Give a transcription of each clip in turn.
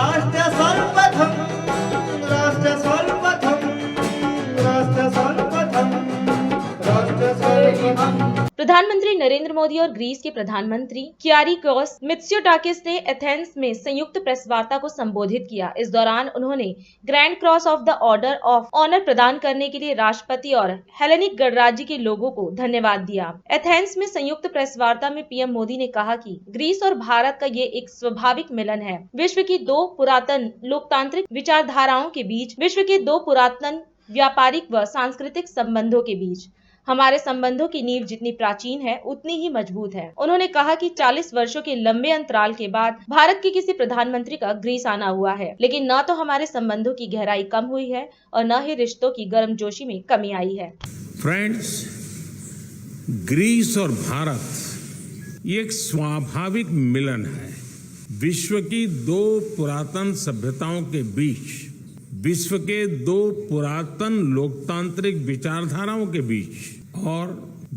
राष्ट्र सर्वप्रथम राष्ट्र सर्वप्रथम राष्ट्र सर्वप्रथम राष्ट्र सर्वप्रथम। प्रधानमंत्री नरेंद्र मोदी और ग्रीस के प्रधानमंत्री कियारिकोस मित्सोटाकिस ने एथेंस में संयुक्त प्रेस वार्ता को संबोधित किया। इस दौरान उन्होंने grand cross of the order of honour प्रदान करने के लिए राष्ट्रपति और हेलेनिक गणराज्य के लोगों को धन्यवाद दिया। एथेंस में संयुक्त प्रेस वार्ता में पीएम मोदी ने कहा कि ग्रीस और भारत का ये एक स्वाभाविक मिलन है। विश्व की दो पुरातन लोकतांत्रिक विचारधाराओं के बीच, विश्व के दो पुरातन व्यापारिक व सांस्कृतिक संबंधों के बीच हमारे संबंधों की नींव जितनी प्राचीन है उतनी ही मजबूत है। उन्होंने कहा कि 40 वर्षों के लंबे अंतराल के बाद भारत के किसी प्रधानमंत्री का ग्रीस आना हुआ है, लेकिन न तो हमारे संबंधों की गहराई कम हुई है और न ही रिश्तों की गर्मजोशी में कमी आई है। फ्रेंड्स, ग्रीस और भारत ये एक स्वाभाविक मिलन है। विश्व की दो पुरातन सभ्यताओं के बीच, विश्व के दो पुरातन लोकतांत्रिक विचारधाराओं के बीच और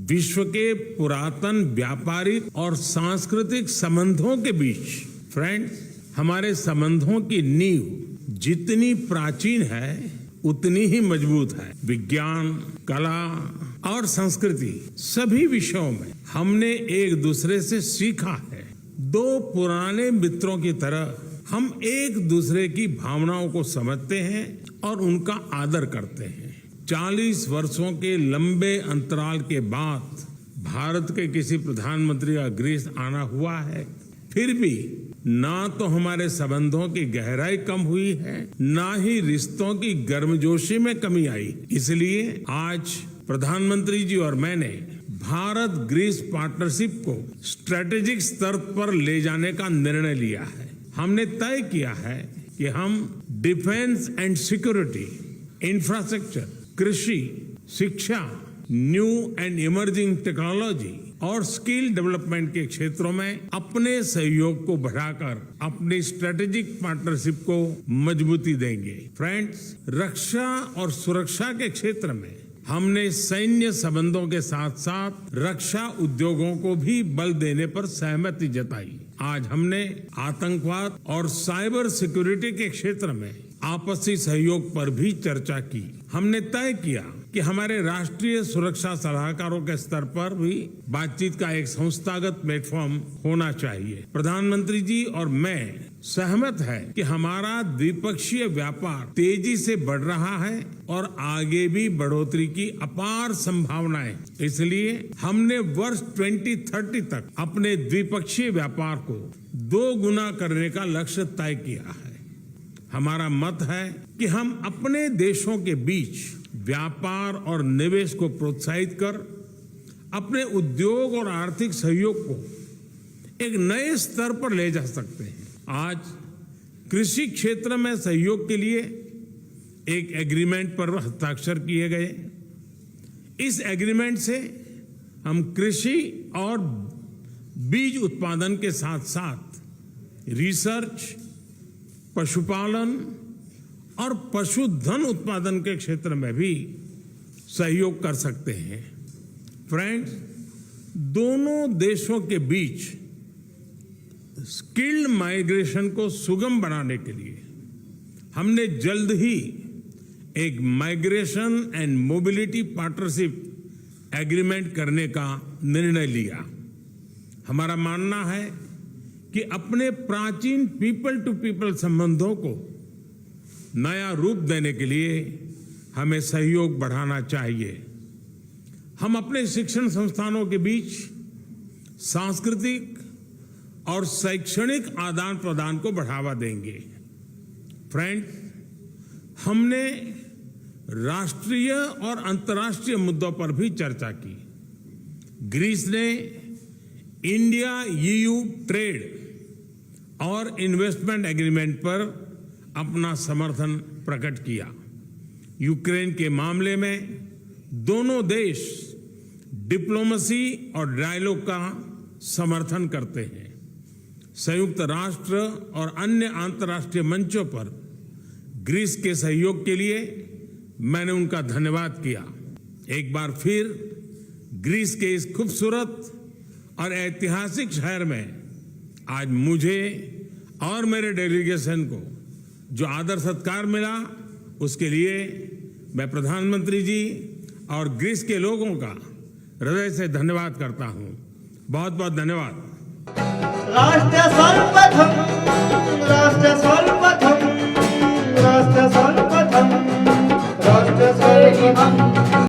विश्व के पुरातन व्यापारिक और सांस्कृतिक संबंधों के बीच, फ्रेंड्स, हमारे संबंधों की नींव जितनी प्राचीन है उतनी ही मजबूत है। विज्ञान, कला और संस्कृति सभी विषयों में हमने एक दूसरे से सीखा है। दो पुराने मित्रों की तरह हम एक दूसरे की भावनाओं को समझते हैं और उनका आदर करते हैं। 40 वर्षों के लंबे अंतराल के बाद भारत के किसी प्रधानमंत्री का ग्रीस आना हुआ है, फिर भी ना तो हमारे संबंधों की गहराई कम हुई है, ना ही रिश्तों की गर्मजोशी में कमी आई। इसलिए आज प्रधानमंत्री जी और मैंने भारत ग्रीस पार्टनरशिप को स्ट्रेटेजिक स्तर पर ले जाने का निर्णय लिया है। हमने तय किया है कि हम डिफेंस एंड सिक्योरिटी, इंफ्रास्ट्रक्चर, कृषि, शिक्षा, न्यू एंड इमर्जिंग टेक्नोलॉजी और स्किल डेवलपमेंट के क्षेत्रों में अपने सहयोग को बढ़ाकर अपनी स्ट्रेटेजिक पार्टनरशिप को मजबूती देंगे। फ्रेंड्स, रक्षा और सुरक्षा के क्षेत्र में हमने सैन्य संबंधों के साथ साथ रक्षा उद्योगों को भी बल देने पर सहमति जताई। आज हमने आतंकवाद और साइबर सिक्योरिटी के क्षेत्र में आपसी सहयोग पर भी चर्चा की। हमने तय किया कि हमारे राष्ट्रीय सुरक्षा सलाहकारों के स्तर पर भी बातचीत का एक संस्थागत प्लेटफॉर्म होना चाहिए। प्रधानमंत्री जी और मैं सहमत है कि हमारा द्विपक्षीय व्यापार तेजी से बढ़ रहा है और आगे भी बढ़ोतरी की अपार संभावनाएं। इसलिए हमने वर्ष 2030 तक अपने द्विपक्षीय व्यापार को 2 गुना करने का लक्ष्य तय किया है। हमारा मत है कि हम अपने देशों के बीच व्यापार और निवेश को प्रोत्साहित कर अपने उद्योग और आर्थिक सहयोग को एक नए स्तर पर ले जा सकते हैं। आज कृषि क्षेत्र में सहयोग के लिए एक एग्रीमेंट पर हस्ताक्षर किए गए। इस एग्रीमेंट से हम कृषि और बीज उत्पादन के साथ साथ रिसर्च, पशुपालन और पशुधन उत्पादन के क्षेत्र में भी सहयोग कर सकते हैं। फ्रेंड्स, दोनों देशों के बीच स्किल्ड माइग्रेशन को सुगम बनाने के लिए हमने जल्द ही एक migration and mobility partnership agreement करने का निर्णय लिया। हमारा मानना है कि अपने प्राचीन पीपल टू पीपल संबंधों को नया रूप देने के लिए हमें सहयोग बढ़ाना चाहिए। हम अपने शिक्षण संस्थानों के बीच सांस्कृतिक और शैक्षणिक आदान प्रदान को बढ़ावा देंगे। फ्रेंड्स, हमने राष्ट्रीय और अंतर्राष्ट्रीय मुद्दों पर भी चर्चा की। ग्रीस ने इंडिया ईयू ट्रेड और इन्वेस्टमेंट एग्रीमेंट पर अपना समर्थन प्रकट किया। यूक्रेन के मामले में दोनों देश डिप्लोमेसी और डायलॉग का समर्थन करते हैं। संयुक्त राष्ट्र और अन्य अंतर्राष्ट्रीय मंचों पर ग्रीस के सहयोग के लिए मैंने उनका धन्यवाद किया। एक बार फिर ग्रीस के इस खूबसूरत और ऐतिहासिक शहर में आज मुझे और मेरे डेलीगेशन को जो आदर सत्कार मिला उसके लिए मैं प्रधानमंत्री जी और ग्रीस के लोगों का हृदय से धन्यवाद करता हूं। बहुत बहुत धन्यवाद। राष्ट्र सर्वप्रथम, राष्ट्र सर्वप्रथम, राष्ट्र सर्वप्रथम, राष्ट्र सर्वप्रथम।